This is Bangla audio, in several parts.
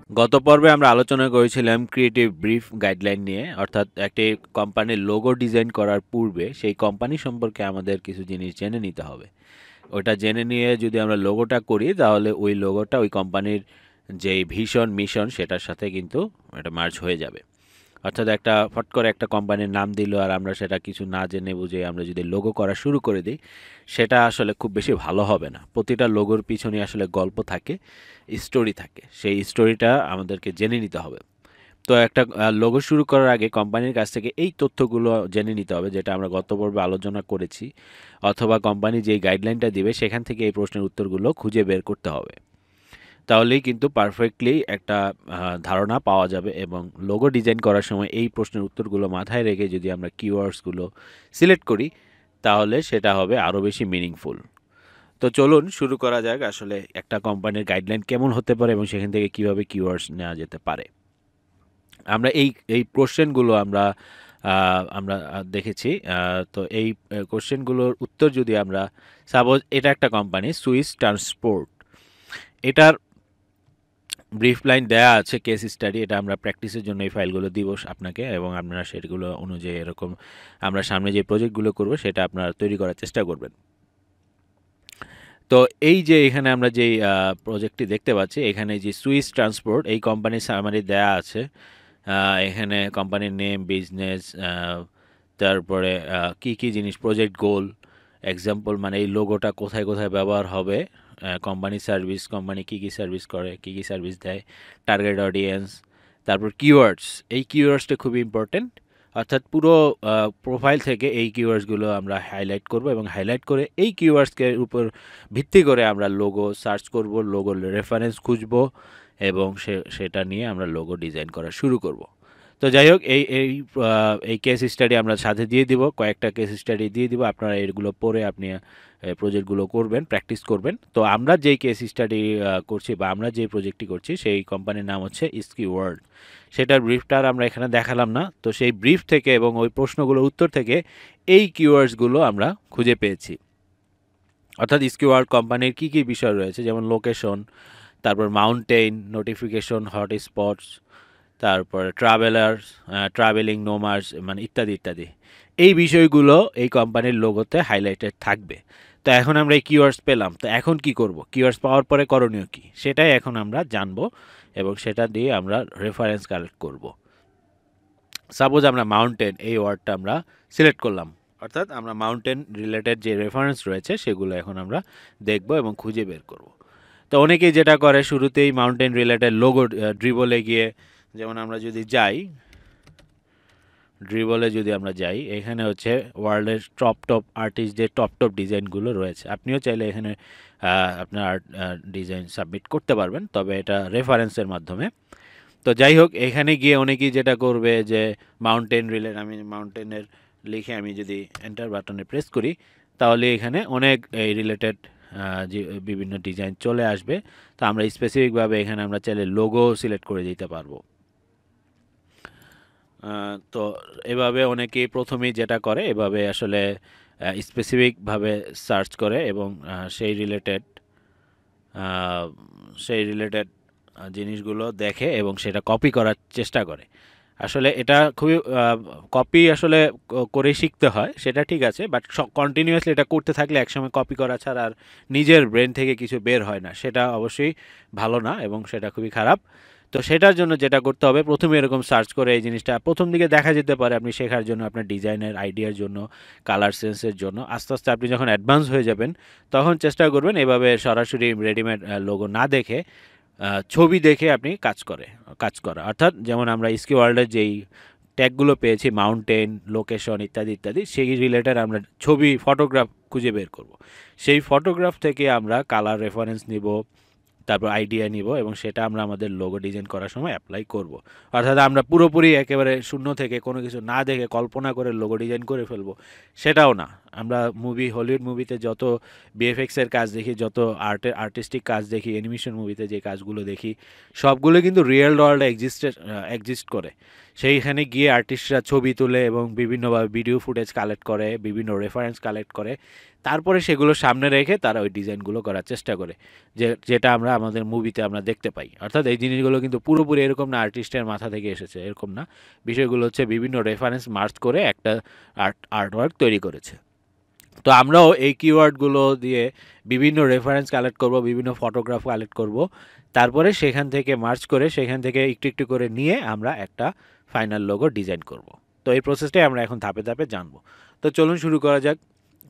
গত পর্বে আমরা আলোচনা করেছিলাম ক্রিয়েটিভ ব্রিফ গাইডলাইন নিয়ে, অর্থাৎ একটি কোম্পানির লোগো ডিজাইন করার পূর্বে সেই কোম্পানি সম্পর্কে আমাদের কিছু জিনিস জেনে নিতে হবে। ওটা জেনে নিয়ে যদি আমরা লোগোটা করি তাহলে ওই লোগোটা ওই কোম্পানির যেই ভিশন মিশন সেটার সাথে কিন্তু এটা মার্জ হয়ে যাবে। অর্থাৎ একটা ফট করে একটা কোম্পানির নাম দিল আর আমরা সেটা কিছু না জেনে বুঝে আমরা যদি লোগো করা শুরু করে দিই, সেটা আসলে খুব বেশি ভালো হবে না। প্রতিটা লোগোর পিছনে আসলে গল্প থাকে, স্টোরি থাকে। সেই স্টোরিটা আমাদেরকে জেনে নিতে হবে। তো একটা লোগো শুরু করার আগে কোম্পানির কাছ থেকে এই তথ্যগুলো জেনে নিতে হবে, যেটা আমরা গত পর্বে আলোচনা করেছি, অথবা কোম্পানি যেই গাইডলাইনটা দিবে সেখান থেকে এই প্রশ্নের উত্তরগুলো খুঁজে বের করতে হবে। তাহলেই কিন্তু পারফেক্টলি একটা ধারণা পাওয়া যাবে, এবং লোগো ডিজাইন করার সময় এই প্রশ্নের উত্তরগুলো মাথায় রেখে যদি আমরা কিওয়ার্ডসগুলো সিলেক্ট করি তাহলে সেটা হবে আরও বেশি মিনিংফুল। তো চলুন শুরু করা যাক আসলে একটা কোম্পানির গাইডলাইন কেমন হতে পারে এবং সেখান থেকে কিভাবে কিওয়ার্ডস নেওয়া যেতে পারে। আমরা এই এই কোশ্চেনগুলো আমরা দেখেছি। তো এই কোশ্চেনগুলোর উত্তর যদি আমরা, সাপোজ এটা একটা কোম্পানি সুইস ট্রান্সপোর্ট, এটার ব্রিফ লাইন দেয়া আছে কেস স্টাডি, এটা আমরা প্র্যাকটিসের জন্য এই ফাইলগুলো দিব আপনাকে, এবং আপনারা সেগুলো অনুযায়ী এরকম আমরা সামনে যে প্রজেক্টগুলো করব সেটা আপনারা তৈরি করার চেষ্টা করবেন। তো এই যে এখানে আমরা যেই প্রজেক্টটি দেখতে পাচ্ছি, এখানে যে সুইস ট্রান্সপোর্ট এই কোম্পানির সামারি দেয়া আছে। এখানে কোম্পানির নেম, বিজনেস, তারপরে কি কি জিনিস, প্রজেক্ট গোল, এক্সাম্পল মানে এই লোগোটা কোথায় কোথায় ব্যবহার হবে, কোম্পানি সার্ভিস, কোম্পানি কী কী সার্ভিস করে, কী কী সার্ভিস দেয়, টার্গেট অডিয়েন্স, তারপর কিওয়ার্ডস। এই কিওয়ার্ডসটা খুবই ইম্পর্টেন্ট। অর্থাৎ পুরো প্রোফাইল থেকে এই কিওয়ার্ডসগুলো আমরা হাইলাইট করব, এবং হাইলাইট করে এই কিওয়ার্ডসকে উপর ভিত্তি করে আমরা লোগো সার্চ করব, লোগোর রেফারেন্স খুঁজব, এবং সেটা নিয়ে আমরা লোগো ডিজাইন করা শুরু করব। তো যাই হোক, এই কেস স্টাডি আমরা সাথে দিয়ে দিব, কয়েকটা কেস স্টাডি দিয়ে দিব, আপনারা এগুলো পড়ে আপনি প্রজেক্টগুলো করবেন, প্র্যাকটিস করবেন। তো আমরা যেই কেস স্টাডি করছি বা আমরা যেই প্রজেক্টটি করছি সেই কোম্পানির নাম হচ্ছে ইস্কি ওয়ার্ল্ড। সেটার ব্রিফটা আর আমরা এখানে দেখালাম না। তো সেই ব্রিফ থেকে এবং ওই প্রশ্নগুলোর উত্তর থেকে এই কিওয়ার্ডসগুলো আমরা খুঁজে পেয়েছি। অর্থাৎ ইস্কি ওয়ার্ল্ড কোম্পানির কী কী বিষয় রয়েছে, যেমন লোকেশন, তারপর মাউন্টেন, নোটিফিকেশন, হট স্পটস, তারপর ট্রাভেলার্স, ট্রাভেলিং নোমার্স, মানে ইত্যাদি ইত্যাদি। এই বিষয়গুলো এই কোম্পানির লোগোতে হাইলাইটেড থাকবে। তো এখন আমরা এই কিওয়ার্ডস পেলাম, তো এখন কি করব, কিওয়ার্ডস পাওয়ার পরে করণীয় কি, সেটাই এখন আমরা জানবো, এবং সেটা দিয়ে আমরা রেফারেন্স কালেক্ট করব। সাপোজ আমরা মাউন্টেন এই ওয়ার্ডটা আমরা সিলেক্ট করলাম, অর্থাৎ আমরা মাউন্টেন রিলেটেড যে রেফারেন্স রয়েছে সেগুলো এখন আমরা দেখব এবং খুঁজে বের করব। তো অনেকেই যেটা করে শুরুতেই মাউন্টেন রিলেটেড লোগো ড্রিবলে গিয়ে, যেমন আমরা যদি যাই ড্রিবলে, যদি আমরা যাই, এখানে হচ্ছে ওয়ার্ল্ডের টপ টপ আর্টিস্ট যে টপ টপ ডিজাইনগুলো রয়েছে, আপনিও চাইলে এখানে আপনার আর্ট ডিজাইন সাবমিট করতে পারবেন, তবে এটা রেফারেন্সের মাধ্যমে। তো যাই হোক, এখানে গিয়ে অনেকেই যেটা করবে যে মাউন্টেন রিলেট, আমি মাউন্টেনের লিখে আমি যদি এন্টার বাটনে প্রেস করি তাহলে এখানে অনেক এই রিলেটেড যে বিভিন্ন ডিজাইন চলে আসবে। তো আমরা স্পেসিফিকভাবে এখানে আমরা চাইলে লোগো সিলেক্ট করে দিতে পারবো। তো এভাবে অনেকেই প্রথমেই যেটা করে, এভাবে আসলে স্পেসিফিকভাবে সার্চ করে এবং সেই রিলেটেড জিনিসগুলো দেখে এবং সেটা কপি করার চেষ্টা করে। আসলে এটা খুবই কপি আসলে করে শিখতে হয়, সেটা ঠিক আছে, বাট কন্টিনিউয়াসলি এটা করতে থাকলে একসময় কপি করা ছাড়া আর নিজের ব্রেন থেকে কিছু বের হয় না, সেটা অবশ্যই ভালো না এবং সেটা খুবই খারাপ। তো সেটার জন্য যেটা করতে হবে, প্রথমে এরকম সার্চ করে এই জিনিসটা প্রথম দিকে দেখা যেতে পারে আপনি শেখার জন্য, আপনার ডিজাইনের আইডিয়ার জন্য, কালার সেন্সের জন্য। আস্তে আস্তে আপনি যখন অ্যাডভান্স হয়ে যাবেন তখন চেষ্টা করবেন এভাবে সরাসরি রেডিমেড লোগো না দেখে ছবি দেখে আপনি কাজ করা। অর্থাৎ যেমন আমরা ইস্কি ওয়ার্ল্ডের যেই ট্যাগগুলো পেয়েছি, মাউন্টেন, লোকেশন ইত্যাদি ইত্যাদি, সেই রিলেটেড আমরা ছবি, ফটোগ্রাফ খুঁজে বের করব। সেই ফটোগ্রাফ থেকে আমরা কালার রেফারেন্স নিব, তারপর আইডিয়া নিব, এবং সেটা আমরা আমাদের লোগো ডিজাইন করার সময় অ্যাপ্লাই করব। অর্থাৎ আমরা পুরোপুরি একেবারে শূন্য থেকে কোনো কিছু না দেখে কল্পনা করে লোগো ডিজাইন করে ফেলবো, সেটাও না। আমরা হলিউড মুভিতে যত বিএফএক্সের কাজ দেখি, যত আর্টিস্টিক কাজ দেখি, অ্যানিমেশন মুভিতে যে কাজগুলো দেখি, সবগুলো কিন্তু রিয়েল ওয়ার্ল্ডে এক্সিস্ট করে। সেইখানে গিয়ে আর্টিস্টরা ছবি তুলে এবং বিভিন্নভাবে ভিডিও ফুটেজ কালেক্ট করে, বিভিন্ন রেফারেন্স কালেক্ট করে, তারপরে সেগুলো সামনে রেখে তারা ওই ডিজাইনগুলো করার চেষ্টা করে, যেটা আমরা আমাদের মুভিতে আমরা দেখতে পাই। অর্থাৎ এই জিনিসগুলো কিন্তু পুরোপুরি এরকম না আর্টিস্টের মাথা থেকে এসেছে, এরকম না। বিষয়গুলো হচ্ছে বিভিন্ন রেফারেন্স মার্চ করে একটা আর্টওয়ার্ক তৈরি করেছে। তো আমরাও এই কিওয়ার্ডগুলো দিয়ে বিভিন্ন রেফারেন্স কালেক্ট করব, বিভিন্ন ফটোগ্রাফ কালেক্ট করব, তারপরে সেখান থেকে মার্চ করে সেখান থেকে একটু একটু করে নিয়ে আমরা একটা ফাইনাল লোগো ডিজাইন করব। তো এই প্রসেসটাই আমরা এখন ধাপে ধাপে জানবো। তো চলুন শুরু করা যাক।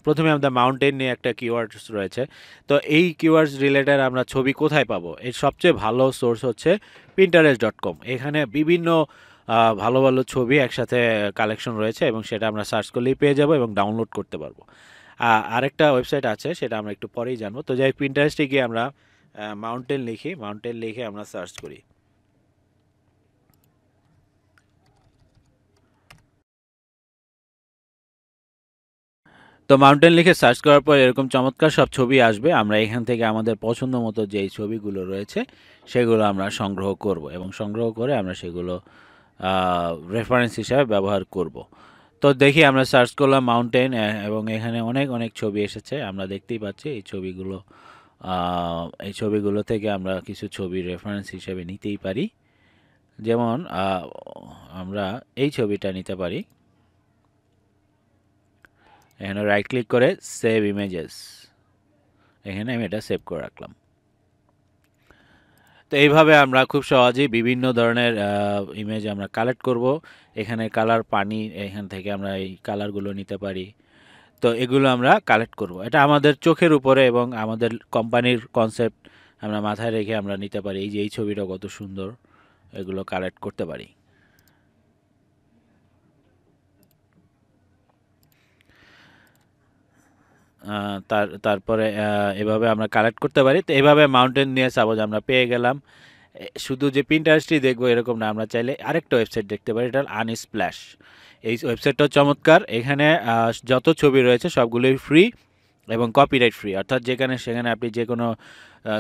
প্রথমে আমাদের মাউন্টেন নিয়ে একটা কিওয়ার্ডস রয়েছে। তো এই কিওয়ার্ডস রিলেটেড আমরা ছবি কোথায় পাবো? এর সবচেয়ে ভালো সোর্স হচ্ছে pinterest.com। এখানে বিভিন্ন ভালো ভালো ছবি একসাথে কালেকশন রয়েছে এবং সেটা আমরা সার্চ করলেই পেয়ে যাব এবং ডাউনলোড করতে পারবো। আরেকটা ওয়েবসাইট আছে, সেটা আমরা একটু পরেই জানবো। তো যাই পিন্টারেস্টে গিয়ে আমরা মাউন্টেন লিখে আমরা সার্চ করি। তো মাউন্টেন লিখে সার্চ করার পর এরকম চমৎকার সব ছবি আসবে। আমরা এখান থেকে আমাদের পছন্দ মতো যেই ছবিগুলো রয়েছে সেগুলো আমরা সংগ্রহ করব এবং সংগ্রহ করে আমরা সেগুলো রেফারেন্স হিসাবে ব্যবহার করব। তো দেখি আমরা সার্চ করলাম মাউন্টেন এবং এখানে অনেক অনেক ছবি এসেছে। আমরা দেখতেই পাচ্ছি এই ছবিগুলো থেকে আমরা কিছু ছবি রেফারেন্স হিসেবে নিতেই পারি। যেমন আমরা এই ছবিটা নিতে পারি। এখানে রাইট ক্লিক করে সেভ ইমেজেস, এখানে আমি এটা সেভ করে রাখলাম। তো এইভাবে আমরা খুব সহজেই বিভিন্ন ধরনের ইমেজ আমরা কালেক্ট করব। এখানে কালার পানি, এখান থেকে আমরা এই কালারগুলো নিতে পারি। তো এগুলো আমরা কালেক্ট করব। এটা আমাদের চোখের উপরে এবং আমাদের কোম্পানির কনসেপ্ট আমরা মাথায় রেখে আমরা নিতে পারি। এই যে এই ছবিটা কত সুন্দর, এগুলো কালেক্ট করতে পারি। তারপরে এভাবে আমরা কালেক্ট করতে পারি। তো এভাবে মাউন্টেন নিয়ে সাপোজ আমরা পেয়ে গেলাম। শুধু যে পিন্টারেস্টই দেখবো এরকম না, আমরা চাইলে আরেকটা ওয়েবসাইট দেখতে পারি, এটা আনস্প্ল্যাশ। এই ওয়েবসাইটটাও চমৎকার। এখানে যত ছবি রয়েছে সবগুলোই ফ্রি এবং কপিরাইট ফ্রি, অর্থাৎ সেখানে আপনি যে কোনো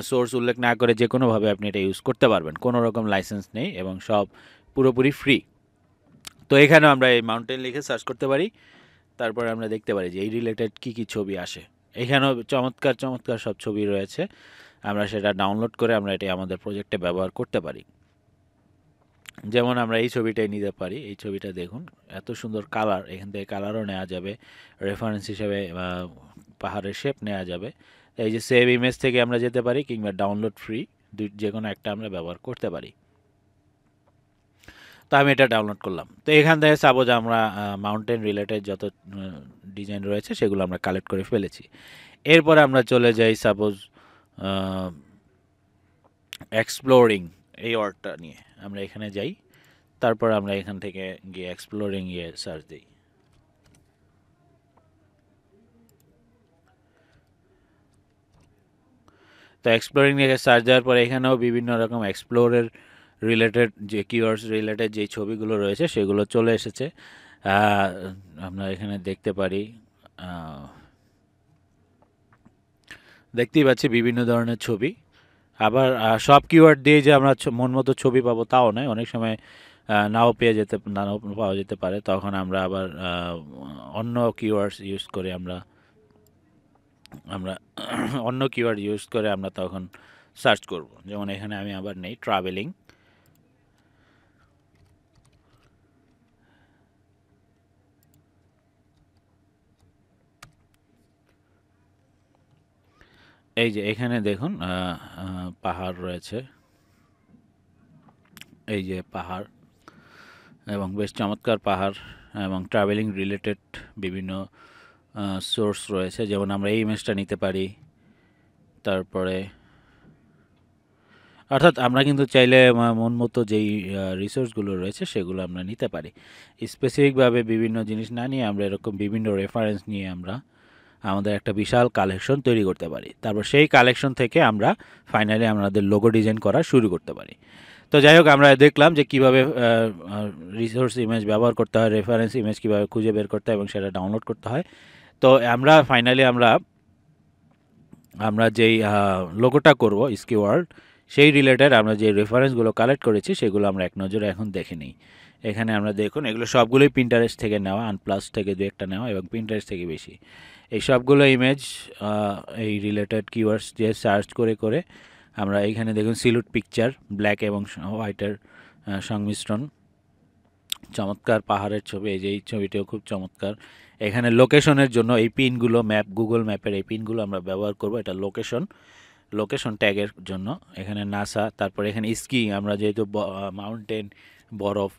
সোর্স উল্লেখ না করে যে কোনোভাবে আপনি এটা ইউজ করতে পারবেন, কোনো রকম লাইসেন্স নেই এবং সব পুরোপুরি ফ্রি। তো এখানেও আমরা এই মাউন্টেন লিখে সার্চ করতে পারি। তারপরে আমরা দেখতে পারি যে এই রিলেটেড কী কী ছবি আসে। এখানেও চমৎকার চমৎকার সব ছবি রয়েছে। আমরা সেটা ডাউনলোড করে আমরা এটি আমাদের প্রজেক্টে ব্যবহার করতে পারি। যেমন আমরা এই ছবিটাই নিতে পারি। এই ছবিটা দেখুন, এত সুন্দর কালার। এখান থেকে কালারও নেওয়া যাবে, রেফারেন্স হিসেবে পাহাড়ের শেপ নেওয়া যাবে। এই যে সেভ ইমেজ থেকে আমরা যেতে পারি কিংবা ডাউনলোড ফ্রি, যে কোনো একটা আমরা ব্যবহার করতে পারি। তো আমি এটা ডাউনলোড করলাম। তো এখান থেকে সাপোজ আমরা মাউন্টেন রিলেটেড যত ডিজাইন রয়েছে সেগুলো আমরা কালেক্ট করে ফেলেছি। এরপরে আমরা চলে যাই সাপোজ এক্সপ্লোরিং এই ওয়ার্ডটা নিয়ে আমরা এখানে যাই। তারপর আমরা এখান থেকে গিয়ে এক্সপ্লোরিং গিয়ে সার্চ দিই। তো এক্সপ্লোরিং নিয়ে সার্চ দেওয়ার পরে এখানেও বিভিন্ন রকম এক্সপ্লোরের রিলেটেড যে কিওয়ার্ডস রিলেটেড যে ছবিগুলো রয়েছে সেগুলো চলে এসেছে। আমরা এখানে দেখতে পারি, দেখতেই পাচ্ছি বিভিন্ন ধরনের ছবি। আবার সব কিওয়ার্ড দিয়ে যে আমরা মন মতো ছবি পাবো তাও নয়, অনেক সময় নাও পাওয়া যেতে পারে। তখন আমরা আবার অন্য কিওয়ার্ডস ইউজ করে আমরা অন্য কিওয়ার্ড ইউজ করে আমরা তখন সার্চ করব। যেমন এখানে আমি আবার নেই ট্রাভেলিং। এই যে এখানে দেখুন পাহাড় রয়েছে, এই যে পাহাড় এবং বেশ চমৎকার পাহাড় এবং ট্রাভেলিং রিলেটেড বিভিন্ন সোর্স রয়েছে। যেমন আমরা এই ইমেজটা নিতে পারি। তারপরে অর্থাৎ আমরা কিন্তু চাইলে মন মতো যেই রিসোর্সগুলো রয়েছে সেগুলো আমরা নিতে পারি। স্পেসিফিকভাবে বিভিন্ন জিনিস না নিয়ে আমরা এরকম বিভিন্ন রেফারেন্স নিয়ে আমরা আমাদের একটা বিশাল কালেকশন তৈরি করতে পারি। তারপর সেই কালেকশন থেকে আমরা ফাইনালি আমাদের লোগো ডিজাইন করা শুরু করতে পারি। তো যাই হোক, আমরা দেখলাম যে কীভাবে রিসোর্স ইমেজ ব্যবহার করতে হয়, রেফারেন্স ইমেজ কীভাবে খুঁজে বের করতে হয় এবং সেটা ডাউনলোড করতে হয়। তো আমরা ফাইনালি আমরা যেই লোগোটা করব স্কি ওয়ার্ল্ড, সেই রিলেটেড আমরা যে রেফারেন্সগুলো কালেক্ট করেছি সেগুলো আমরা এক নজরে এখন দেখে নিই। এখানে আমরা দেখুন এগুলো সবগুলোই পিন্টারেস্ট থেকে নেওয়া, আনপ্লাস থেকে দু একটা নেওয়া এবং পিন্টারেস্ট থেকে বেশি। এই সবগুলো ইমেজ এই রিলেটেড কিওয়ার্ডস দিয়ে সার্চ করে আমরা এইখানে দেখুন সিলুট পিকচার ব্ল্যাক এবং হোয়াইটের সংমিশ্রণ, চমৎকার পাহাড়ের ছবি, এই যে এই ছবিটিও খুব চমৎকার। এখানে লোকেশনের জন্য এই পিনগুলো গুগল ম্যাপের এই পিনগুলো আমরা ব্যবহার করব, এটা লোকেশন ট্যাগের জন্য। এখানে নাসা, তারপর এখানে স্কিইং, আমরা যেহেতু মাউন্টেন, বরফ,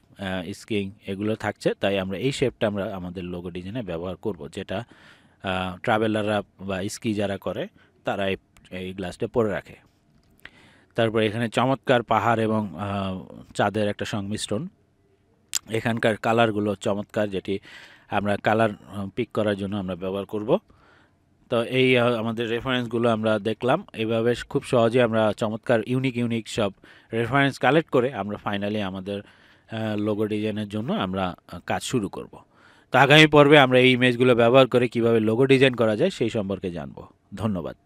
স্কিইং এগুলো থাকছে, তাই আমরা এই শেপটা আমরা আমাদের লোগো ডিজাইনে ব্যবহার করব, যেটা ট্রাভেলাররা বা স্কি যারা করে তারা এই গ্লাসটা পরে রাখে। তারপর এখানে চমৎকার পাহাড় এবং চাঁদের একটা সংমিশ্রণ। এখানকার কালারগুলো চমৎকার, যেটি আমরা কালার পিক করার জন্য আমরা ব্যবহার করব। তো এই আমাদের রেফারেন্সগুলো আমরা দেখলাম। এইভাবে খুব সহজে আমরা চমৎকার ইউনিক সব রেফারেন্স কালেক্ট করে আমরা ফাইনালি আমাদের লোগো ডিজাইনের জন্য আমরা কাজ শুরু করব। তো আগামী পর্বে আমরা এই ইমেজগুলো ব্যবহার করে কিভাবে লোগো ডিজাইন করা যায় সেই সম্পর্কে জানব। ধন্যবাদ।